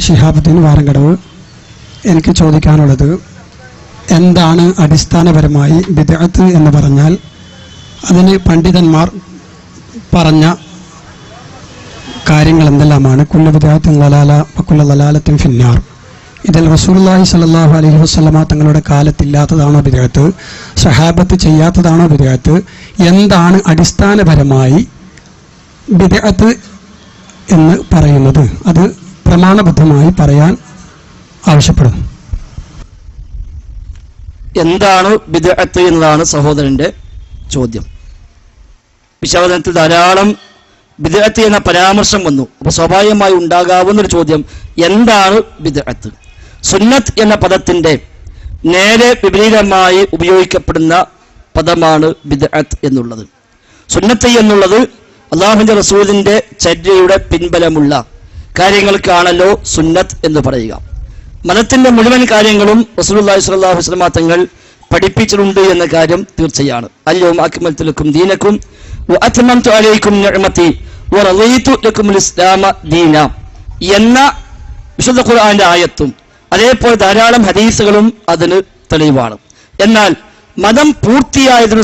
ശിഹാബുദ്ദീൻ വാരങ്കടവ്. എനിക്ക് ചോദിക്കാനുള്ളത്, എന്താണ് അടിസ്ഥാനപരമായി ബിദ്അത്ത് എന്ന് പറഞ്ഞാൽ? അതിന് പണ്ഡിതന്മാർ പറഞ്ഞ കാര്യങ്ങൾ എന്തെല്ലാമാണ്? കുല്ലു ബിദ്അത്തിൻ ദലാല വകുല്ലു ദലാലത്തിൻ ഫിന്നാർ. ഇതിൽ റസൂലുള്ളാഹി സ്വല്ലല്ലാഹു അലൈഹി വസല്ലമ തങ്ങളുടെ കാലത്തില്ലാത്തതാണോ ബിദ്അത്ത്? സഹാബത്ത് ചെയ്യാത്തതാണോ ബിദ്അത്ത്? എന്താണ് അടിസ്ഥാനപരമായി ബിദ്അത്ത് എന്ന് പറയുന്നത്? അത് പ്രമാണബദ്ധമായി പറയാൻ ആവശ്യപ്പെടുന്നു. എന്താണ് ബിദ്അത്ത് എന്നതാണ് സഹോദരന്റെ ചോദ്യം. വിശകലനത്തിൽ ധാരാളം ബിദ്അത്ത് എന്ന പരാമർശം വന്നു. അപ്പോൾ സ്വാഭാവികമായി ഉണ്ടാകാവുന്നൊരു ചോദ്യം, എന്താണ് ബിദ്അത്ത്? സുന്നത്ത് എന്ന പദത്തിന്റെ നേരെ വിപരീതമായി ഉപയോഗിക്കപ്പെടുന്ന പദമാണ് ബിദ്അത്ത് എന്നുള്ളത്. സുന്നത്ത് എന്നുള്ളത് അല്ലാഹുവിന്റെ റസൂലിന്റെ ചര്യയുടെ പിൻബലമുള്ള കാര്യങ്ങൾക്കാണല്ലോ സുന്നത്ത് എന്ന് പറയുക. മതത്തിന്റെ മുഴുവൻ കാര്യങ്ങളും റസൂലുള്ളാഹി സ്വല്ലല്ലാഹു അലൈഹി വസല്ലം തങ്ങൾ പഠിപ്പിച്ചിട്ടുണ്ട് എന്ന കാര്യം തീർച്ചയാണ്. അൽയൗമ അക്മൽതു ലക്കും ദീനക്കും വഅത്മംതു അലൈക്കും നിഅമതി വറളീതു ലക്കുമുൽ ഇസ്ലാമ ദീന എന്ന വിശുദ്ധ ഖുർആന്റെ ആയത്തും അതേപോലെ ധാരാളം ഹദീസുകളും അതിന് തെളിവാണ്. എന്നാൽ മതം പൂർത്തിയായതിനു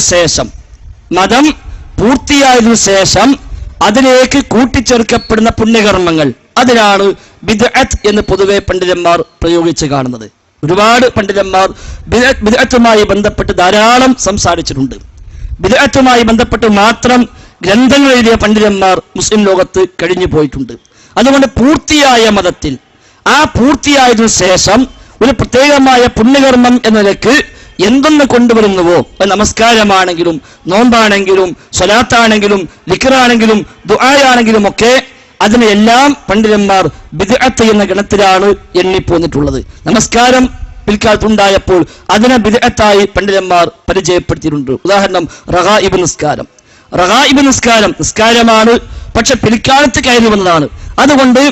ശേഷം അതിലേക്ക് കൂട്ടിച്ചേർക്കപ്പെടുന്ന പുണ്യകർമ്മങ്ങൾ, അതിനാണ് ബിദ്അത്ത് എന്ന് പൊതുവെ പണ്ഡിതന്മാർ പ്രയോഗിച്ച് കാണുന്നത്. ഒരുപാട് പണ്ഡിതന്മാർ ബിദ്അത്തുമായി ബന്ധപ്പെട്ട് ധാരാളം സംസാരിച്ചിട്ടുണ്ട്. ബിദ്അത്തുമായി ബന്ധപ്പെട്ട് മാത്രം ഗ്രന്ഥങ്ങൾ എഴുതിയ പണ്ഡിതന്മാർ മുസ്ലിം ലോകത്ത് കഴിഞ്ഞു പോയിട്ടുണ്ട്. അതുകൊണ്ട് പൂർത്തിയായ മതത്തിൽ ആ പൂർത്തിയായതിനു ശേഷം ഒരു പ്രത്യേകമായ പുണ്യകർമ്മം എന്ന നിലക്ക് എന്തൊന്ന് കൊണ്ടുവരുന്നുവോ, നമസ്കാരമാണെങ്കിലും നോമ്പാണെങ്കിലും സ്വലാത്താണെങ്കിലും ദിക്റാണെങ്കിലും ദുആയാണെങ്കിലും ഒക്കെ അതിനെല്ലാം പണ്ഡിതന്മാർ ബിദ്അത്ത് എന്ന ഗണത്തിലാണ് എണ്ണിപ്പോന്നിട്ടുള്ളത്. നമസ്കാരം പിൽക്കാലത്തുണ്ടായപ്പോൾ അതിനെ ബിദ്അത്തായി പണ്ഡിതന്മാർ പരിചയപ്പെടുത്തിയിട്ടുണ്ട്. ഉദാഹരണം റഗായിബ് നിസ്കാരമാണ്, പക്ഷെ പിൽക്കാലത്ത് കയറി വന്നതാണ്. അതുകൊണ്ട്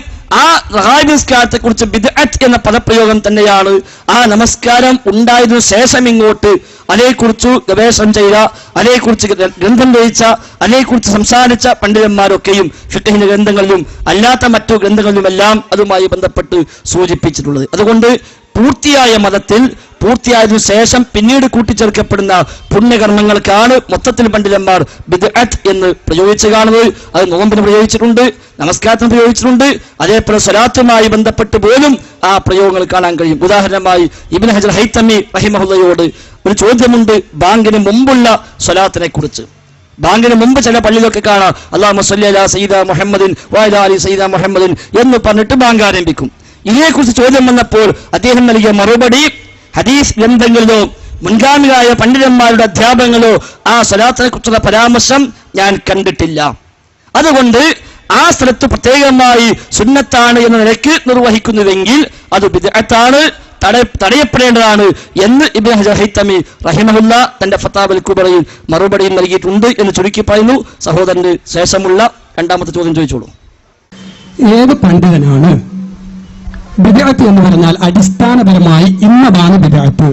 ആ റഗായിബ് നിസ്കാരത്തെ കുറിച്ച് ബിദ്അത്ത് എന്ന പദപ്രയോഗം തന്നെയാണ് ആ നമസ്കാരം ഉണ്ടായതിനു ശേഷം ഇങ്ങോട്ട് അതേക്കുറിച്ച് ഗവേഷണം ചെയ്ത, അതേക്കുറിച്ച് ഗ്രന്ഥം രചിച്ച, അതേക്കുറിച്ച് സംസാരിച്ച പണ്ഡിതന്മാരൊക്കെയും ഫിഖ്ഹിന്റെ ഗ്രന്ഥങ്ങളിലും അല്ലാത്ത മറ്റു ഗ്രന്ഥങ്ങളിലുമെല്ലാം അതുമായി ബന്ധപ്പെട്ട് സൂചിപ്പിച്ചിട്ടുള്ളത്. അതുകൊണ്ട് പൂർത്തിയായ മതത്തിൽ പൂർത്തിയായതിനു ശേഷം പിന്നീട് കൂട്ടിച്ചേർക്കപ്പെടുന്ന പുണ്യകർമ്മങ്ങൾക്കാണ് മൊത്തത്തിൽ പണ്ഡിതന്മാർ ബിദ്അത്ത് എന്ന് പ്രയോഗിച്ച് കാണുന്നത്. അത് നോമ്പിന് പ്രയോഗിച്ചിട്ടുണ്ട്, നമസ്കാരത്തിന് പ്രയോഗിച്ചിട്ടുണ്ട്, അതേപോലെ സ്വലാത്തുമായി ബന്ധപ്പെട്ട് പോലും ആ പ്രയോഗങ്ങൾ കാണാൻ കഴിയും. ഉദാഹരണമായി ഇബ്നു ഹജർ ഹൈതമി റഹിമഹുള്ളയോട് ഒരു ചോദ്യമുണ്ട് ബാങ്കിന് മുമ്പുള്ള സ്വലാത്തിനെ കുറിച്ച്. ബാങ്കിന് മുമ്പ് ചില പള്ളികളൊക്കെ കാണാം അല്ലാഹുമ്മ സ്വല്ലി അലാ സയ്യിദാ മുഹമ്മദിൻ വഅലാ ആലി സയ്യിദാ മുഹമ്മദിൻ എന്ന് പറഞ്ഞിട്ട് ബാങ്ക് ആരംഭിക്കും. ഇതിനെക്കുറിച്ച് ചോദ്യം വന്നപ്പോൾ അദ്ദേഹം നൽകിയ മറുപടി, ഹദീസ് ഗ്രന്ഥങ്ങളിലോ മുൻഗാമിയായ പണ്ഡിതന്മാരുടെ അധ്യാപനങ്ങളോ ആ സ്വലാത്തിനെ കുറിച്ചുള്ള പരാമർശം ഞാൻ കണ്ടിട്ടില്ല. അതുകൊണ്ട് ആ സ്ഥലത്ത് പ്രത്യേകമായി സുന്നത്താണ് എന്ന നിലയ്ക്ക് നിർവഹിക്കുന്നുവെങ്കിൽ അത് ബിദ്അത്താണ്, തടയപ്പെടേണ്ടതാണ് എന്ന് ഇബ്നു ഹജർ ഹൈതമി റഹിമഹുല്ല തന്റെ ഫതാവൽ കുബറയിൽ മറുപടിയും നൽകിയിട്ടുണ്ട് എന്ന് ചുരുക്കി പറയുന്നു. സഹോദരന് ശേഷമുള്ള രണ്ടാമത്തെ ചോദ്യം ചോദിച്ചോളൂ. ഏത് പണ്ഡിതനാണ് ബിദ്അത്ത് എന്ന് പറഞ്ഞാൽ അടിസ്ഥാനപരമായി ഇന്നതാണ് ബിദ്അത്ത്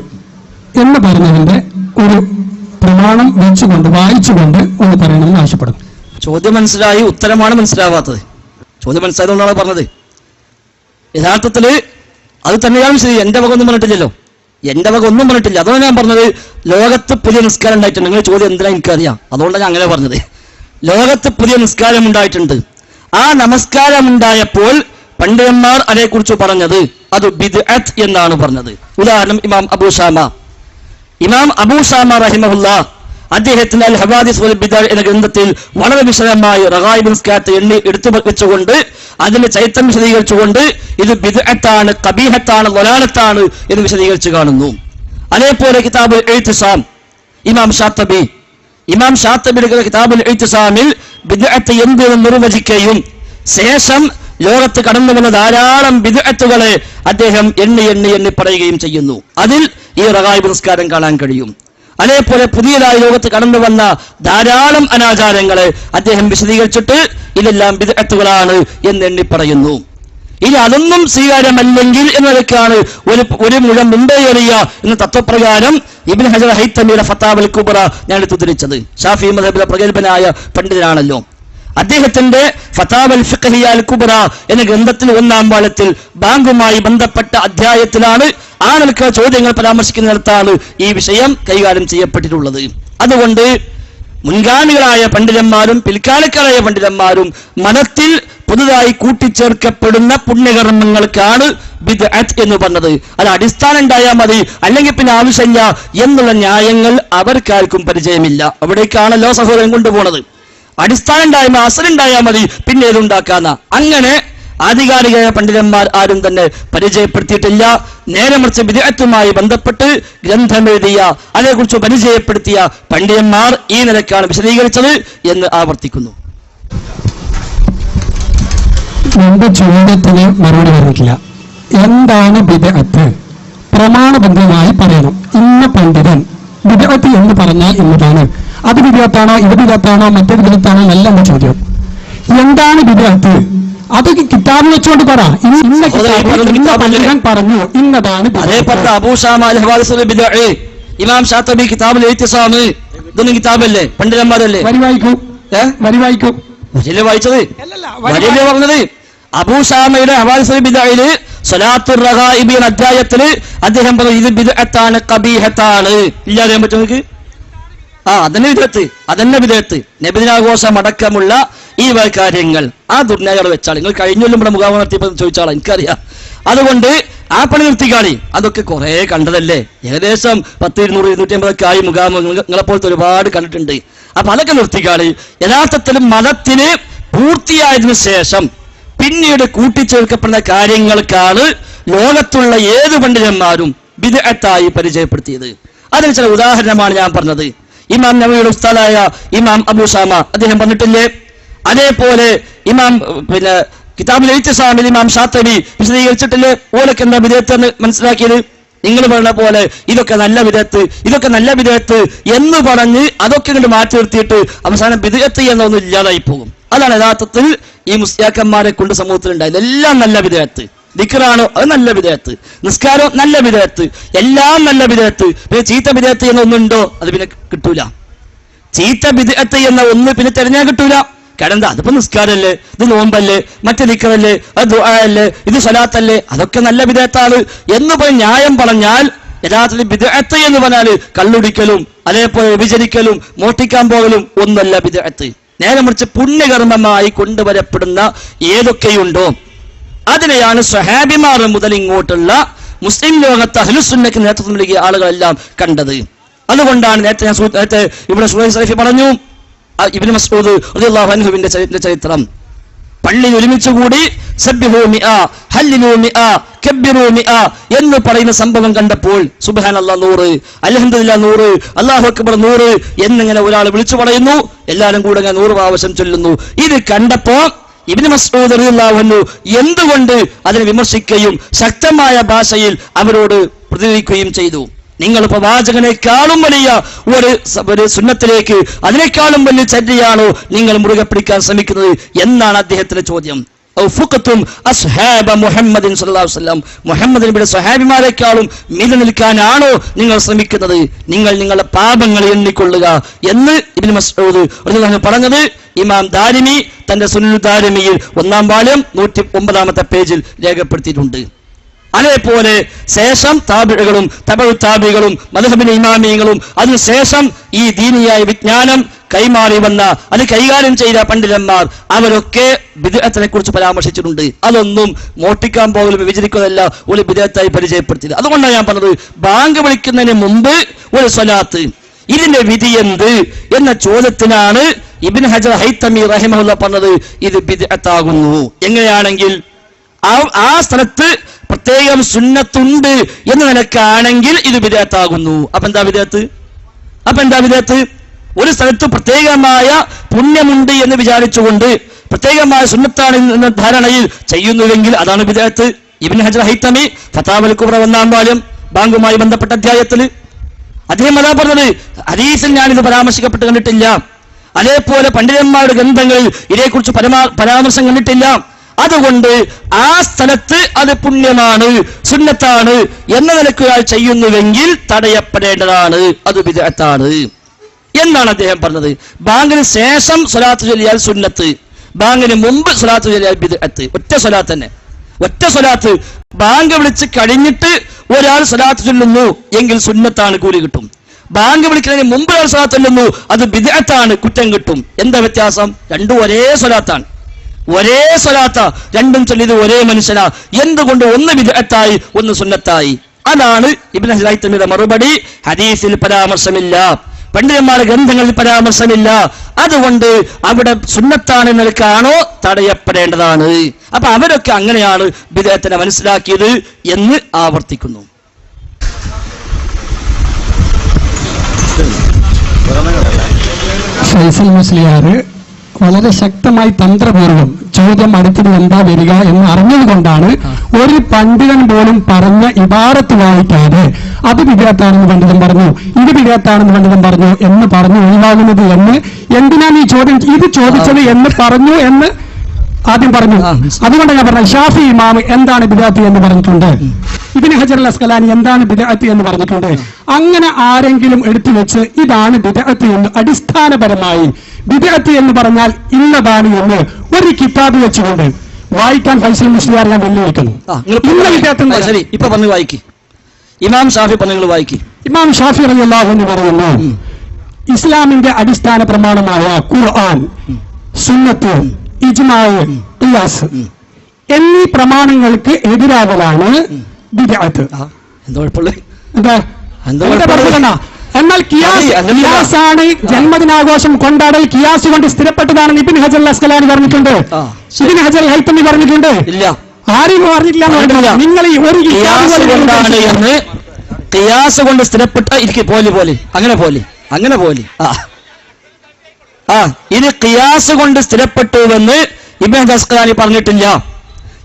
എന്ന് പറഞ്ഞതിന്റെ ഒരു പ്രമാണം വെച്ചുകൊണ്ട് വായിച്ചുകൊണ്ട് ഒന്ന് പറയണമെന്ന് ആവശ്യപ്പെടുന്നു. ചോദ്യം മനസ്സിലായി, ഉത്തരമാണ് മനസ്സിലാവാത്തത്. ചോദ്യം മനസ്സിലായതുകൊണ്ടാണ് പറഞ്ഞത്. യഥാർത്ഥത്തില് അത് തന്നെയാണ് ശരി. എന്റെ വക ഒന്നും പറഞ്ഞിട്ടില്ലല്ലോ, അതാണ് ഞാൻ പറഞ്ഞത്. ലോകത്ത് പുതിയ നിസ്കാരം ഉണ്ടായിട്ടുണ്ട്. നിങ്ങൾ ചോദ്യം എന്തിനാ എനിക്കറിയാം, അതുകൊണ്ടാണ് ഞാൻ അങ്ങനെ പറഞ്ഞത്. ലോകത്ത് പുതിയ നിസ്കാരം ഉണ്ടായിട്ടുണ്ട്. ആ നമസ്കാരം ഉണ്ടായപ്പോൾ പണ്ഡിതന്മാർ അതേക്കുറിച്ച് പറഞ്ഞത് അത് ബിദ്അത്ത് എന്നാണ് പറഞ്ഞത്. ഉദാഹരണം ഇമാം അബൂ ഷാമ റഹിമഹുല്ലാ അദ്ദേഹത്തിന്റെ അൽ ഹവാദിസ് വൽ ബിദ്അ എന്ന ഗ്രന്ഥത്തിൽ വളരെ വിശദമായി റഗായിബ് നിസ്കാരത്തെ എടുത്തു വെച്ചുകൊണ്ട് അതിന്റെ ചരിത്രം വിശദീകരിച്ചുകൊണ്ട് ഇത് ബിദ്അത്താണ്, ഖബീഹത്താണ്, വലാലത്താണ് എന്ന് വിശദീകരിച്ച് കാണുന്നു. അതേപോലെ കിതാബുൽ ഇഅ്തിസാം ഇമാം ഷാത്തിബിയുടെ കിതാബുൽ ഇഅ്തിസാമിൽ ബിദ്അത്ത് എന്തെന്ന് നിർവചിക്കുകയും ശേഷം ലോകത്ത് കടന്നു വന്ന ധാരാളം ബിദ്അത്തുകളെ അദ്ദേഹം എണ്ണി പറയുകയും ചെയ്യുന്നു. അതിൽ ഈ റഗായിബ് നിസ്കാരം കാണാൻ കഴിയും. അതേപോലെ പുതിയതായി ലോകത്ത് കടന്നു വന്ന ധാരാളം അനാചാരങ്ങളെ അദ്ദേഹം വിശദീകരിച്ചിട്ട് ഇതെല്ലാം ബിദ്അത്തുകളാണ് എന്നെണ്ണി പറയുന്നു. ഇനി അതൊന്നും സ്വീകാര്യമല്ലെങ്കിൽ എന്നതൊക്കെയാണ് ഒരു മുഴം മുമ്പേ എറിയ എന്ന തത്വപ്രകാരം ഇബ്നു ഹജർ ഹൈതമിയുടെ ഫതാവൽ കുബ്ര ഞാൻ എടുത്തുദ്ധരിച്ചത്. ഷാഫി മദ്ഹബിലെ പ്രഗത്ഭനായ പണ്ഡിതനാണല്ലോ. അദ്ദേഹത്തിന്റെ ഫതാവൽ ഫിഖ്ഹിയ അൽ കുബ്ര എന്ന ഗ്രന്ഥത്തിൽ 1-ാം വാള്യത്തിൽ ബാങ്കുമായി ബന്ധപ്പെട്ട അധ്യായത്തിലാണ് ആ നിലക്കുള്ള ചോദ്യങ്ങൾ പരാമർശിക്കുന്നിടത്താണ് ഈ വിഷയം കൈകാര്യം ചെയ്യപ്പെട്ടിട്ടുള്ളത്. അതുകൊണ്ട് മുൻഗാമികളായ പണ്ഡിതന്മാരും പിൽക്കാലക്കാരായ പണ്ഡിതന്മാരും മതത്തിൽ പുതുതായി കൂട്ടിച്ചേർക്കപ്പെടുന്ന പുണ്യകർമ്മങ്ങൾക്കാണ് ബിദ്അത്ത് എന്ന് പറഞ്ഞത്. അത് അടിസ്ഥാനം ഉണ്ടായാൽ മതി, അല്ലെങ്കിൽ പിന്നെ ആവശ്യമില്ല എന്നുള്ള ന്യായങ്ങൾ അവർക്കാർക്കും പരിചയമില്ല. അവിടേക്കാണല്ലോ സഹോദരൻ കൊണ്ടുപോണത്. അടിസ്ഥാനം ഉണ്ടായാൽ അസലുണ്ടായാൽ മതി, പിന്നെ ഏതുണ്ടാക്കാന്ന അങ്ങനെ ആധികാരികമായ പണ്ഡിതന്മാർ ആരും തന്നെ പരിചയപ്പെടുത്തിയിട്ടില്ല. നേരെ മറിച്ച് ബിദ്അത്തുമായി ബന്ധപ്പെട്ട് ഗ്രന്ഥമെഴുതിയ അതേക്കുറിച്ച് പരിചയപ്പെടുത്തിയ പണ്ഡിതന്മാർ ഈ നിലക്കാണ് വിശദീകരിച്ചത് എന്ന് ആവർത്തിക്കുന്നു. എന്റെ ചോദ്യത്തിന് മറുപടി പറഞ്ഞിട്ടില്ല. എന്താണ് ബിദ്അത്ത്? പ്രമാണബദ്ധമായി പറയണം. ഇന്ന പണ്ഡിതൻ ബിദ്അത്ത് എന്ന് പറഞ്ഞാൽ എന്നതാണ്. അത് ബിദ്അത്താണോ, ഇത് ബിദ്അത്താണോ, മറ്റേ ബിദ്അത്താണോ എന്നല്ല എന്റെ ചോദ്യം. എന്താണ് ബിദ്അത്ത്? അത് കിതാബ് വെച്ചുകൊണ്ട് പറ. ഇന്ന പണ്ഡിതൻ പറഞ്ഞു ഇന്നതാണ്. അതേപോലെ അബൂ ശാമ അൽ ഹവാദിസ് ബിദ്അ, ഇമാം ശാത്തിബി കിതാബുൽ ഇഅ്തിസാം, ഇതൊന്നും കിതാബല്ലേ, പണ്ഡിതന്മാരല്ലേ? വരി വായിക്കൂ, വരി വായിക്കൂ. വരിയല്ലേ വായിച്ചത്? വരിയല്ലേ പറഞ്ഞത്? അബൂ ശാമയുടെ ഹവാദിസ് ബിദ്അയിൽ സ്വലാത്തുർ റഗായിബി എന്ന അധ്യായത്തിൽ അദ്ദേഹം പറഞ്ഞു ഇത് ബിദ്അത്താണ്, ഖബീഹത്താണ്. ഇല്ലാതെ പറ്റും നിങ്ങൾക്ക്? അതന്നെ വിദഗ്ധത്ത്, അതന്നെ വിദഗ്ധത്ത്. നബിദിനാഘോഷം അടക്കമുള്ള ഈ കാര്യങ്ങൾ ആ ദുർന്യായങ്ങൾ വെച്ചാൽ നിങ്ങൾ കഴിഞ്ഞൊല്ലും ഇവിടെ മുഖാമുഖം നടത്തിയപ്പോൾ ചോദിച്ചാളാ, എനിക്കറിയാം. അതുകൊണ്ട് ആ പണി നിർത്തിക്കാളി. അതൊക്കെ കുറെ കണ്ടതല്ലേ, ഏകദേശം 100-250 ആയി മുഖാമുഖം നിങ്ങളെപ്പോലത്തെ ഒരുപാട് കണ്ടിട്ടുണ്ട്. അപ്പൊ അതൊക്കെ നിർത്തിക്കാളി. യഥാർത്ഥത്തിൽ മതത്തിന് പൂർത്തിയായതിനു ശേഷം പിന്നീട് കൂട്ടിച്ചേർക്കപ്പെടുന്ന കാര്യങ്ങൾക്കാണ് ലോകത്തുള്ള ഏത് പണ്ഡിതന്മാരും ബിദ്അത്തായി പരിചയപ്പെടുത്തിയത്. അതിന് ചില ഉദാഹരണമാണ് ഞാൻ പറഞ്ഞത്. ഇമാം നവവിയുടെ ഉസ്താദായ ഇമാം അബൂ ശാമ അദ്ദേഹം പറഞ്ഞിട്ടില്ലേ? അതേപോലെ ഇമാം കിതാബുൽ ഇഅ്തിസാമിൽ ഇമാം ശാത്തിബി വിശദീകരിച്ചിട്ടില്ലേ? ഓലൊക്കെ എന്താ ബിദ്അത്ത് എന്ന് മനസ്സിലാക്കിയത്? നിങ്ങൾ പറഞ്ഞ പോലെ ഇതൊക്കെ നല്ല ബിദ്അത്ത്, ഇതൊക്കെ നല്ല ബിദ്അത്ത് എന്ന് പറഞ്ഞ് അതൊക്കെ കൊണ്ട് മാറ്റി നിർത്തിയിട്ട് അവസാനം ബിദ്അത്ത് എന്നൊന്നും ഇല്ലാതായി പോകും. അതാണ് യഥാർത്ഥത്തിൽ ഈ മുസ്ലിയാക്കന്മാരെ കൊണ്ട് സമൂഹത്തിൽ ഉണ്ടായത്. എല്ലാം നല്ല ബിദ്അത്ത്. ദിക്റാണോ അത് നല്ല ബിദ്അത്ത്, നിസ്കാരം നല്ല ബിദ്അത്ത്, എല്ലാം നല്ല ബിദ്അത്ത്. പിന്നെ ചീത്ത ബിദ്അത്ത് എന്ന ഒന്നുണ്ടോ? അത് പിന്നെ കിട്ടൂല. ചീത്ത ബിദ്അത്ത് എന്ന ഒന്ന് പിന്നെ തെരഞ്ഞാൽ കിട്ടൂല. കാരണം എന്താ? അതിപ്പോ നിസ്കാരല്ലേ, ഇത് നോമ്പല്ലേ, മറ്റേ ദിക്റല്ലേ, അത് ദുആഅല്ലേ, ഇത് സ്വലാത്തല്ലേ, അതൊക്കെ നല്ല ബിദ്അത്താണ് എന്ന് പോയി ന്യായം പറഞ്ഞാൽ യഥാർത്ഥത്തിൽ ബിദ്അത്ത് എന്ന് പറഞ്ഞാൽ കള്ളുടിക്കലും അതേപോലെ വിചരിക്കലും മോഷ്ടിക്കാൻ പോകലും ഒന്നല്ല ബിദ്അത്ത്. നേരെ മറിച്ച് പുണ്യകർമ്മമായി കൊണ്ടുവരപ്പെടുന്ന ഏതൊക്കെയുണ്ടോ അതിനെയാണ് സ്വഹാബിമാർ മുതൽ ഇങ്ങോട്ടുള്ള മുസ്ലിം ലോകത്ത് അഹ്ലുസുന്നക്ക് നേതൃത്വം നൽകിയ ആളുകളെല്ലാം കണ്ടത്. അതുകൊണ്ടാണ് നേരത്തെ ഇവിടെ സുഹൈബ് പറഞ്ഞു ഇബ്നു മസ്ഊദ് റളിയല്ലാഹു അൻഹുവിന്റെ ചരിത്രം. പള്ളിയിൽ ഒരുമിച്ചുകൂടി സബ്ബിഹു മിഅ ഹല്ലിലു മിഅ കബ്ബിറു മിഅ എന്ന് പറയുന്ന സംഭവം കണ്ടപ്പോൾ സുബ്ഹാനല്ലാഹ് 100, അൽഹംദുലില്ലാഹ് 100, അല്ലാഹു അക്ബർ 100 എന്നിങ്ങനെ ഒരാൾ വിളിച്ചു പറയുന്നു. എല്ലാവരും കൂടെ 100 പ്രാവശ്യം ചൊല്ലുന്നു. ഇത് കണ്ടപ്പോ ഇബ്നു മസ്ഊദ് റളിയല്ലാഹു അൻഹു എന്തുകൊണ്ട് അതിനെ വിമർശിക്കുകയും ശക്തമായ ഭാഷയിൽ അവരോട് പ്രതികരിക്കുകയും ചെയ്തു. നിങ്ങൾ പ്രവാചകനേക്കാളും വലിയ ഒരു സുന്നത്തിലേക്ക് അതിനേക്കാളും വലിയ ചര്യയാണോ നിങ്ങൾ മുറുകെ പിടിക്കാൻ ശ്രമിക്കുന്നത് എന്നാണ് അദ്ദേഹത്തിന്റെ ചോദ്യം. മുഹമ്മദിൻ സല്ലല്ലാഹു അലൈഹി വസല്ലം, മുഹമ്മദ് നബിയുടെ സ്വഹാബിമാരെക്കാളും മീതെ നിൽക്കാനാണോ നിങ്ങൾ ശ്രമിക്കുന്നത്? നിങ്ങൾ നിങ്ങളുടെ പാപങ്ങൾ എണ്ണിക്കൊള്ളുക എന്ന് ഇബ്നു മസ്ഊദ് റളിയല്ലാഹു അൻഹു പറഞ്ഞത് ഇമാം ദാരിമി തന്റെ സുനനുൽ ദാരിമിയിൽ 1-ാം വാള്യം 109-ാമത്തെ പേജിൽ രേഖപ്പെടുത്തിയിട്ടുണ്ട്. അതേപോലെ ശേഷം താബികളും തബഉ താബികളും മദ്ഹബിലെ ഇമാമിയങ്ങളും അതിനുശേഷം ഈ ദീനിയായ വിജ്ഞാനം കൈമാറി വന്ന അത് കൈകാര്യം ചെയ്ത പണ്ഡിതന്മാർ അവരൊക്കെ ബിദ്അത്തിനെ കുറിച്ച് പരാമർശിച്ചിട്ടുണ്ട്. അതൊന്നും മോഷ്ടിക്കാൻ പോകലും വിചരിക്കുന്നതല്ല ഒരു ബിദ്അത്തായി പരിചയപ്പെടുത്തിയത്. അതുകൊണ്ടാണ് ഞാൻ പറഞ്ഞത് ബാങ്ക് വിളിക്കുന്നതിന് മുമ്പ് ഒരു സ്വലാത്ത്, ഇതിന്റെ വിധി എന്ത് എന്ന ചോദ്യത്തിനാണ് ഇബ്നു ഹജർ ഹൈതമി റഹിമഹുല്ലാഹ് പറഞ്ഞത് ഇത് ബിദ്അത്താകുന്നു. എങ്ങനെയാണെങ്കിൽ ആ സ്ഥലത്ത് പ്രത്യേകം സുന്നത്തുണ്ട് എന്ന നിലക്കാണെങ്കിൽ ഇത് ബിദ്അത്താകുന്നു. അപ്പൊ എന്താ ബിദ്അത്ത്? ഒരു സ്ഥലത്ത് പ്രത്യേകമായ പുണ്യമുണ്ട് എന്ന് വിചാരിച്ചുകൊണ്ട് പ്രത്യേകമായ സുന്നത്താണ് എന്ന ധാരണയിൽ ചെയ്യുന്നുവെങ്കിൽ അതാണ് ബിദ്അത്ത്. ഇബ്നു ഹജർ ഹൈതമി ഫതാവൽ കുബ്ര 1-ാം വാല്യം ബാങ്കുമായി ബന്ധപ്പെട്ട അധ്യായത്തിൽ അദ്ദേഹം അതാ പറഞ്ഞത്. ഹദീസിൽ ഞാനിത് പരാമർശിക്കപ്പെട്ട് കണ്ടിട്ടില്ല. അതേപോലെ പണ്ഡിതന്മാരുടെ ഗ്രന്ഥങ്ങളിൽ ഇതേക്കുറിച്ച് പരാമർശം കണ്ടിട്ടില്ല. അതുകൊണ്ട് ആ സ്ഥലത്ത് അത് പുണ്യമാണ്, സുന്നത്താണ് എന്ന നിലയ്ക്ക് ഒരാൾ ചെയ്യുന്നുവെങ്കിൽ തടയപ്പെടേണ്ടതാണ്, അത് ബിദ്അത്താണ് എന്നാണ് അദ്ദേഹം പറഞ്ഞത്. ബാങ്കിന് ശേഷം സ്വലാത്ത് ചൊല്ലിയാൽ സുന്നത്ത്, ബാങ്കിന് മുമ്പ് സ്വലാത്ത് ചൊല്ലിയാൽ ബിദ്അത്ത്. ഒറ്റ സ്വലാത്ത് തന്നെ, ഒറ്റ സ്വലാത്ത്. ബാങ്ക് വിളിച്ച് കഴിഞ്ഞിട്ട് ഒരാൾ സ്വലാത്ത് ചൊല്ലുന്നു എങ്കിൽ സുന്നത്താണ്, കൂലി കിട്ടും. ബാങ്ക് വിളിക്കുന്നതിന് മുമ്പ് ഒരാൾ സ്വലാത്ത് ചൊല്ലുന്നു, അത് ബിദ്അത്താണ്, കുറ്റം കിട്ടും. എന്താ വ്യത്യാസം? രണ്ടും ഒരേ സ്വലാത്താണ്, ഒരേ സ്വലാത്ത, രണ്ടും ചൊല്ലിയത് ഒരേ മനുഷ്യനാ. എന്തുകൊണ്ട് ഒന്ന് ബിദ്അത്തായി ഒന്ന് സുന്നത്തായി? അതാണ് ഇബ്നു ഹൈതമിയുടെ മറുപടി. ഹദീസിൽ പരാമർശമില്ല, പണ്ഡിതന്മാരുടെ ഗ്രന്ഥങ്ങളിൽ പരാമർശമില്ല, അതുകൊണ്ട് അവിടെ സുന്നത്താണ് നിലക്കാണോ തടയപ്പെടേണ്ടതാണ്. അപ്പൊ അവരൊക്കെ അങ്ങനെയാണ് ബിദ്അത്തിനെ മനസ്സിലാക്കിയത് എന്ന് ആവർത്തിക്കുന്നു. ഫൈസൽ മുസ്ലിയാർ വളരെ ശക്തമായി തന്ത്രപൂർവ്വം ചോദ്യം അടുത്തത് എന്താ വരിക എന്ന് അറിഞ്ഞതുകൊണ്ടാണ് ഒരു പണ്ഡിതൻ പോലും പറഞ്ഞ ഇബാറത്ത് വായിക്കാതെ അത് ബിദ്അത്താണെന്ന് പണ്ഡിതൻ പറഞ്ഞു, ഇത് ബിദ്അത്താണെന്ന് പണ്ഡിതൻ പറഞ്ഞു എന്ന് പറഞ്ഞു ഒഴിവാകുന്നത്. എന്ന് എന്തിനാണ് ഈ ചോദ്യം ഇത് ചോദിച്ചത് എന്ന് പറഞ്ഞു എന്ന് ആദ്യം പറഞ്ഞു. അതുകൊണ്ട് ഞാൻ പറഞ്ഞ ഷാഫി ഇമാം എന്താണ് ബിദ്അത്ത് എന്ന് പറഞ്ഞിട്ടുണ്ട്, ഇബ്നു ഹജർ അൽ അസ്ഖലാനി എന്താണ് ബിദ്അത്ത് എന്ന് പറഞ്ഞിട്ടുണ്ട്. അങ്ങനെ ആരെങ്കിലും എടുത്തു വെച്ച് ഇതാണ് ബിദ്അത്ത് എന്ന് അടിസ്ഥാനപരമായി ബിദ്അത്ത് എന്ന് പറഞ്ഞാൽ ഇന്നതാണ് എന്ന് ഒരു കിതാബ് വെച്ചുകൊണ്ട് വായിക്കാൻ ഫൈസൽ മുസ്ലിയാർ ഞാൻ വെല്ലുവിളിക്കുന്നു. ശരി, ഇപ്പൊ പറഞ്ഞു വായിക്കി. ഇമാം ഷാഫി പറഞ്ഞു വായിക്കി. ഇമാം ഷാഫി റളിയല്ലാഹു അൻഹു പറയുന്നു, ഇസ്ലാമിന്റെ അടിസ്ഥാന പ്രമാണമായ ഖുർആൻ, സുന്നത്ത്, ഇജ്മാ, ഖിയാസ് എന്നീ പ്രമാണങ്ങൾക്ക് എതിരാകലാണ് ബിദ്അത്ത്. എന്നാൽ കിയാസാണ് ജന്മദിനാഘോഷം കൊണ്ടാടൽ കിയാസ് കൊണ്ട് സ്ഥിരപ്പെട്ടതാണെന്ന് ഇബ്നു ഹജർ അൽ അസ്ഖലാനി പറഞ്ഞിട്ടുണ്ട്, ഇബ്നു ഹജർ അൽ ഹൈതമി പറഞ്ഞിട്ടുണ്ട്. ഇല്ല, ആരും പറഞ്ഞിട്ടില്ല. നിങ്ങൾ ഈ ഒരു ഖിയാസ് കൊണ്ട് സ്ഥിരപ്പെട്ട ഇരിക്കെ പോലെ അങ്ങനെ പോലെ ഇത് ഖിയാസ് കൊണ്ട് സ്ഥിരപ്പെട്ടുവെന്ന് ഇബ്നു ഹജർ അസ്ഖലാനി പറഞ്ഞിട്ടില്ല.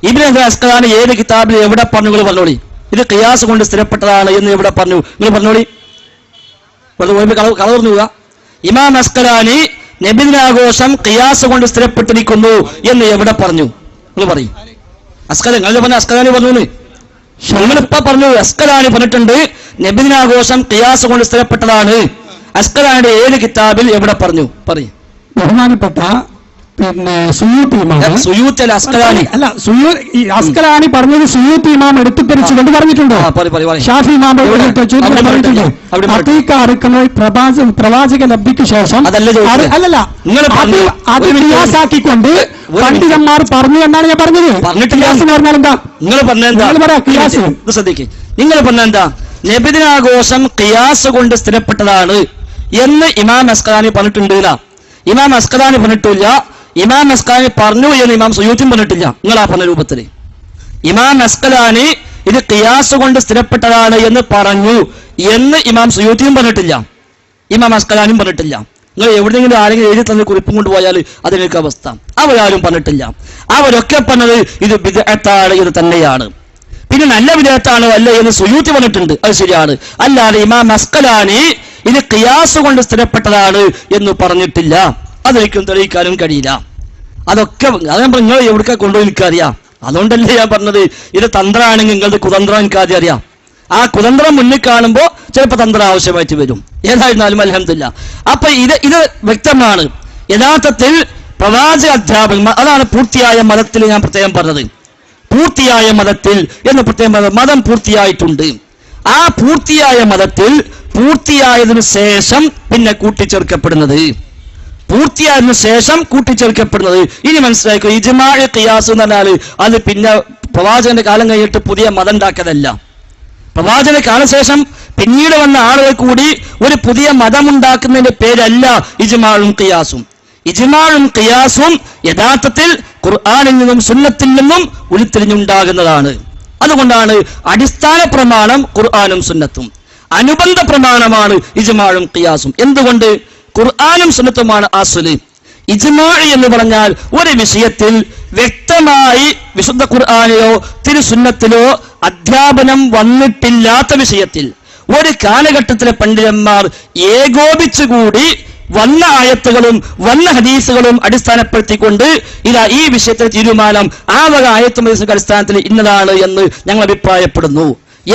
ഇബ്നു ഹജർ അസ്ഖലാനി ഏത് കിതാബിൽ എവിടെ പറഞ്ഞു? നിങ്ങൾ പറഞ്ഞോളി. ഇത് ഖിയാസ് കൊണ്ട് സ്ഥിരപ്പെട്ടതാണ് എന്ന് എവിടെ പറഞ്ഞു? നിങ്ങൾ പറഞ്ഞോളി. കള പറഞ്ഞു. ഇമാം അസ്ഖലാനി നബിദിനാഘോഷം ഖിയാസ് കൊണ്ട് സ്ഥിരപ്പെട്ടിരിക്കുന്നു എന്ന് എവിടെ പറഞ്ഞു? നിങ്ങൾ പറയും. നിങ്ങൾ പറഞ്ഞ അസ്ഖലാനി പറഞ്ഞു. നിങ്ങളിപ്പ പറഞ്ഞു അസ്ഖലാനി പറഞ്ഞിട്ടുണ്ട് നബിദിനാഘോഷം ഖിയാസ് കൊണ്ട് സ്ഥിരപ്പെട്ടതാണ്. അസ്ഖലാനിയുടെ ഏത് കിതാബിൽ എവിടെ പറഞ്ഞു? പറയും. ബഹുമാനപ്പെട്ട പിന്നെ സുയൂത്തി ഇമാം, സുയൂത്തി അല്ല അസ്ഖലാനി. അല്ല, അസ്ഖലാനി പറഞ്ഞത് സുയൂത്തി ഇമാം എടുത്തുദ്ധരിച്ചുകൊണ്ട് പറഞ്ഞിട്ടുണ്ട്. ഷാഫി ഇമാം പറഞ്ഞിട്ടുണ്ട് പ്രവാചക ലബ്ധിക്ക് ശേഷം അല്ലല്ല അത് ഖിയാസാക്കിക്കൊണ്ട് പണ്ഡിതന്മാർ പറഞ്ഞു എന്നാണ് ഞാൻ പറഞ്ഞത്. പറഞ്ഞാൽ എന്താ നിങ്ങൾ പറഞ്ഞെന്താ? നബിദിനാഘോഷം ഖിയാസ് കൊണ്ട് സ്ഥിരപ്പെട്ടതാണ് എന്ന് ഇമാം അസ്ഖലാനി പറഞ്ഞിട്ടുണ്ട്. ഇമാം അസ്ഖലാനി പറഞ്ഞിട്ടില്ല, ഇമാം അസ്ഖലാനി പറഞ്ഞു എന്ന് ഇമാം സുയൂത്തിയും പറഞ്ഞിട്ടില്ല. നിങ്ങളാ പറഞ്ഞ രൂപത്തിൽ ഇമാം അസ്ഖലാനി ഇത് ഖിയാസ് കൊണ്ട് സ്ഥിരപ്പെട്ടതാണ് എന്ന് പറഞ്ഞു എന്ന് ഇമാം സുയൂത്തിയും പറഞ്ഞിട്ടില്ല, ഇമാം അസ്ഖലാനിയും പറഞ്ഞിട്ടില്ല. നിങ്ങൾ എവിടെയെങ്കിലും ആരെങ്കിലും എഴുതി തന്നെ കുറിപ്പും കൊണ്ടുപോയാൽ അതിനൊക്കെ അവസ്ഥ. അവരാരും പറഞ്ഞിട്ടില്ല. അവരൊക്കെ പറഞ്ഞത് ഇത് ബിദ്അത്താണ് എന്ന് തന്നെയാണ്. പിന്നെ നല്ല ബിദ്അത്താണോ അല്ല എന്ന് സുയൂത്തി പറഞ്ഞിട്ടുണ്ട്, അത് ശരിയാണ്. അല്ലാതെ ഇമാം അസ്ഖലാനി ഇത് ഖിയാസ് കൊണ്ട് സ്ഥിരപ്പെട്ടതാണ് എന്ന് പറഞ്ഞിട്ടില്ല. അതൊരിക്കലും തെളിയിക്കാനും കഴിയില്ല. അതൊക്കെ അത് നിങ്ങൾ എവിടേക്കാ കൊണ്ടുപോയി എനിക്കറിയാം. അതുകൊണ്ടല്ലേ ഞാൻ പറഞ്ഞത് ഇത് തന്ത്രമാണെങ്കിൽ നിങ്ങളുടെ കുതന്ത്രം എനിക്കാദ്യം അറിയാം. ആ കുതന്ത്രം മുന്നിൽ കാണുമ്പോൾ ചിലപ്പോൾ തന്ത്രം ആവശ്യമായിട്ട് വരും. ഏതായിരുന്നാലും അൽഹംദുലില്ലാ. അപ്പൊ ഇത് വ്യക്തമാണ്. യഥാർത്ഥത്തിൽ പ്രവാചക അധ്യാപകൻ, അതാണ് പൂർത്തിയായ മതത്തിൽ ഞാൻ പ്രത്യേകം പറഞ്ഞത്. പൂർത്തിയായ മതത്തിൽ എന്ന് പ്രത്യേകം പറഞ്ഞത്, മതം പൂർത്തിയായിട്ടുണ്ട്. ആ പൂർത്തിയായ മതത്തിൽ പൂർത്തിയായതിനു ശേഷം പിന്നെ കൂട്ടിച്ചേർക്കപ്പെടുന്നത്, പൂർത്തിയായതിനു ശേഷം കൂട്ടിച്ചേർക്കപ്പെടുന്നത്. ഇനി മനസ്സിലാക്കുക, ഇജ്മാ ഖിയാസ് എന്ന് പറഞ്ഞാൽ അത് പിന്നെ പ്രവാചകന്റെ കാലം കഴിഞ്ഞിട്ട് പുതിയ മതം ഉണ്ടാക്കിയതല്ല. പ്രവാചകന്റെ കാലശേഷം പിന്നീട് വന്ന ആളുകൾ കൂടി ഒരു പുതിയ മതമുണ്ടാക്കുന്നതിന്റെ പേരല്ല ഇജ്മാഉം ഖിയാസും. ഇജ്മാഉം ഖിയാസും യഥാർത്ഥത്തിൽ ഖുർആനിൽ നിന്നും സുന്നത്തിൽ നിന്നും ഉരുത്തിരിഞ്ഞുണ്ടാകുന്നതാണ്. അതുകൊണ്ടാണ് അടിസ്ഥാന പ്രമാണം ഖുർആനും സുന്നത്തും, അനുബന്ധ പ്രമാണമാണ് ഇജ്മാഉം ഖിയാസും. എന്തുകൊണ്ട്? ഖുർആനും സുന്നത്തുമാണ് അസ്ല്. ഇജ്മാ എന്ന് പറഞ്ഞാൽ ഒരു വിഷയത്തിൽ വ്യക്തമായി വിശുദ്ധ ഖുർആനിലോ തിരുസുന്നത്തിലോ അധ്യാപനം വന്നിട്ടില്ലാത്ത വിഷയത്തിൽ ഒരു കാലഘട്ടത്തിലെ പണ്ഡിതന്മാർ ഏകോപിച്ചുകൂടി വന്ന ആയത്തുകളും വന്ന ഹദീസുകളും അടിസ്ഥാനപ്പെടുത്തിക്കൊണ്ട് ഇതാ ഈ വിഷയത്തിലെ തീരുമാനം ആ വക ആയത്തും ഹദീസിന്റെ അടിസ്ഥാനത്തിൽ ഇന്നതാണ് എന്ന് ഞങ്ങൾ അഭിപ്രായപ്പെടുന്നു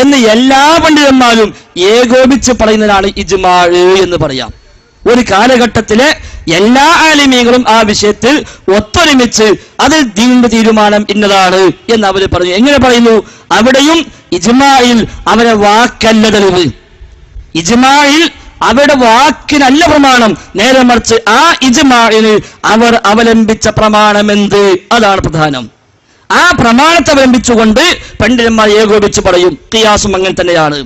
എന്ന് എല്ലാ പണ്ഡിതന്മാരും ഏകോപിച്ച് പറയുന്നതിനാണ് ഇജ്മാ എന്ന് പറയാം. ഒരു കാലഘട്ടത്തിലെ എല്ലാ ആലിമീങ്ങളും ആ വിഷയത്തിൽ ഒത്തൊരുമിച്ച് അതിൽ ദീനിന്റെ തീരുമാനം ഇന്നതാണ് എന്ന് അവർ പറഞ്ഞു. എങ്ങനെ പറയുന്നു? അവിടെയും ഇജ്മായിൽ അവരെ വാക്കല്ല തെളിവ്, ഇജ്മായിൽ അവരുടെ വാക്കിനല്ല പ്രമാണം, നേരെ മറിച്ച് ആ ഇജ്മാഇന് അവർ അവലംബിച്ച പ്രമാണം എന്ത്, അതാണ് പ്രധാനം. ആ പ്രമാണത്തെ അവലംബിച്ചുകൊണ്ട് പണ്ഡിതന്മാർ ഏകോപിച്ച് പറയും. ഖിയാസും അങ്ങനെ തന്നെയാണ്.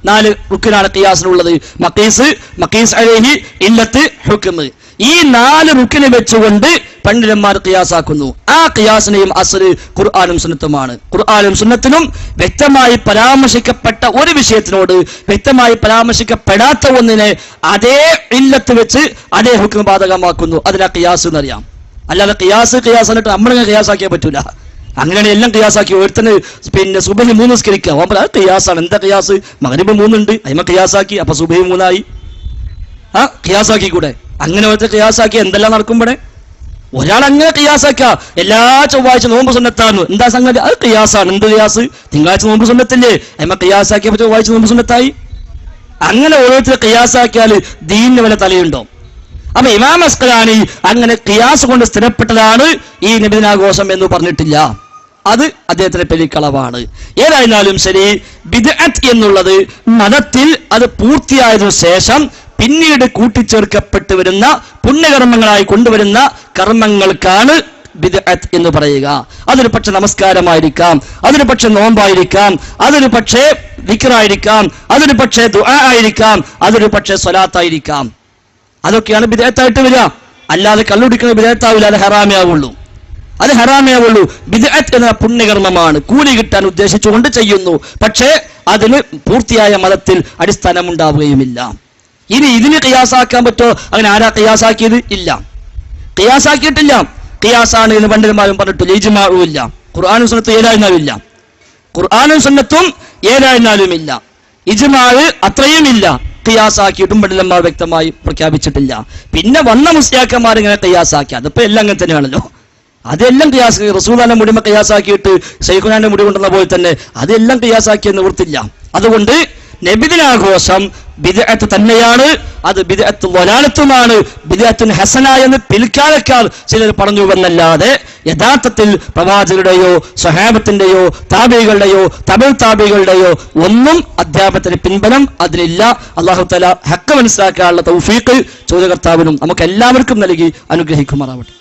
4 റുക്കിനാണ് ഖിയാസിനുള്ളത്: മഖീസ് അലൈഹി, ഇല്ലത്ത്, ഹുക്മ്. ഈ 4 റുക്കിനെ വെച്ചുകൊണ്ട് പണ്ഡിതന്മാർ ഖിയാസാക്കുന്നു. ആ ഖിയാസിനെയും അസ്ല് ഖുർആനും സുന്നത്തുമാണ്. ഖുർആനും സുന്നത്തിനും വ്യക്തമായി പരാമർശിക്കപ്പെട്ട ഒരു വിഷയത്തിനോട് വ്യക്തമായി പരാമർശിക്കപ്പെടാത്ത ഒന്നിനെ അതേ ഇല്ലത്ത് വെച്ച് അതേ ഹുക്മ് ബാധകമാക്കുന്നു. അതിനാ ഖിയാസ് എന്നറിയാം. അല്ലാതെ ഖിയാസ് എന്നിട്ട് നമ്മളിങ്ങനെ ഖിയാസാക്കിയാൽ പറ്റൂല. അങ്ങനെയാണ് എല്ലാം ഖിയാസാക്കി. ഒരുത്തന് പിന്നെ സുബഹി 3 നിസ്കരിക്കുക, അത് ഖിയാസാണ്. എന്താ ഖിയാസ്? മഗ്രിബ് 3 ഉണ്ട്, അതിമ ഖിയാസാക്കി, അപ്പൊ സുബഹി 3 ആയി. ഖിയാസാക്കി കൂടെ? അങ്ങനെ ഒരുത്തർ ഖിയാസാക്കി എന്തെല്ലാം നടക്കുമ്പോഴേ ഒരാൾ അങ്ങനെ ഖിയാസാക്ക. എല്ലാ ചൊവ്വാഴ്ച നോമ്പ് സുന്നത്താണ്, എന്താ സംഗതി? അത് ഖിയാസാണ്. എന്ത് ഖിയാസ്? തിങ്കളാഴ്ച നോമ്പ് സുന്നത്തില്ലേ, അതിമ ഖിയാസാക്കിയപ്പോ ചൊവ്വാഴ്ച നോമ്പ് സുന്നത്തായി. അങ്ങനെ ഓരോരുത്തർ ഖിയാസാക്കിയാൽ ദീനിന് വല്ല തലയുണ്ടോ? അപ്പൊ ഇമാം അസ്ഖലാനി അങ്ങനെ ഖിയാസ് കൊണ്ട് സ്ഥിരപ്പെട്ടതാണ് ഈ നബിദിനാഘോഷം എന്ന് പറഞ്ഞിട്ടില്ല. അത് അദ്ദേഹത്തിന്റെ പെരിക്കളവാണ്. ഏതായിരുന്നാലും ശരി, ബിദ്അത്ത് എന്നുള്ളത് മതത്തിൽ അത് പൂർത്തിയായതിനു ശേഷം പിന്നീട് കൂട്ടിച്ചേർക്കപ്പെട്ടു വരുന്ന പുണ്യകർമ്മങ്ങളായി കൊണ്ടുവരുന്ന കർമ്മങ്ങൾക്കാണ് ബിദ്അത്ത് എന്ന് പറയുക. അതൊരു പക്ഷെ നമസ്കാരമായിരിക്കാം, അതൊരു പക്ഷെ നോമ്പായിരിക്കാം, അതൊരു പക്ഷേ ദിക്റായിരിക്കാം, അതൊരു പക്ഷേ ദുആ ആയിരിക്കാം, അതൊരു പക്ഷേ സ്വലാത്തായിരിക്കാം. അതൊക്കെയാണ് ബിദ്അത്തായിട്ട് വരിക. അല്ലാതെ കള്ളുടിക്കുന്ന ബിദ്അത്താവില്ല, അത് ഹറാമേ ആവുള്ളൂ. അത് ഹറാമേ ആവുള്ളൂ. ബിദ്അത്ത് എന്ന പുണ്യകർമ്മമാണ്, കൂലി കിട്ടാൻ ഉദ്ദേശിച്ചുകൊണ്ട് ചെയ്യുന്നു. പക്ഷേ അതിന് പൂർത്തിയായ മതത്തിൽ അടിസ്ഥാനം ഉണ്ടാവുകയുമില്ല. ഇനി ഇതിന് ഖിയാസാക്കാൻ പറ്റുമോ? അങ്ങനെ ആരാ ഖിയാസാക്കിയത്? ഇല്ല, ഖിയാസാക്കിയിട്ടില്ല. ഖിയാസാണ് എന്ന് പണ്ഡിതന്മാരും പറഞ്ഞിട്ടില്ല. ഇജ്മാഉം ഇല്ല. ഖുർആനും സുന്നത്തും ഏതായിരുന്നാലും ഇല്ല. ഖുർആനും സുന്നത്തും ഏതായിരുന്നാലും ഇല്ല. ഇജ്മാഉ അത്രയും ഇല്ല. ഖിയാസാക്കിയിട്ടും പണ്ഡിതന്മാർ വ്യക്തമായി പ്രഖ്യാപിച്ചിട്ടില്ല. പിന്നെ വന്ന മുസ്ലിയാക്കന്മാർ ഇങ്ങനെ ഖിയാസാക്കി. അതിപ്പോ എല്ലാം അങ്ങനെ തന്നെയാണല്ലോ. അതെല്ലാം ഖിയാസ്. റസൂലുള്ളാഹിന്റെ മുടിമ ഖിയാസാക്കിയിട്ട് ശൈഖുനാന്റെ മുടി കൊണ്ടുവന്ന പോലെ തന്നെ അതെല്ലാം ഖിയാസാക്കിയ നിവൃത്തില്ല. അതുകൊണ്ട് നബിദിനാഘോഷം ബിദ്അത്ത് തന്നെയാണ്. അത് ബിദ്അത്ത് വലാലത്തുമാണ്. ബിദ്അത്തുൻ ഹസന എന്ന് പിൽക്കാലക്കാർ ചിലർ പറഞ്ഞു എന്നല്ലാതെ യഥാർത്ഥത്തിൽ പ്രവാചകരുടെയോ സ്വഹാബത്തിന്റെയോ താബികളുടെയോ തബിഉ താബികളുടെയോ ഒന്നും അധ്യാപനത്തിന് പിൻബലം അതിലില്ല. അല്ലാഹു തആല ഹഖ് മനസ്സിലാക്കാനുള്ള തൗഫീഖ് ചോദ്യകർത്താവിനും നമുക്ക് എല്ലാവർക്കും നൽകി അനുഗ്രഹിക്കുമാറാവട്ടെ.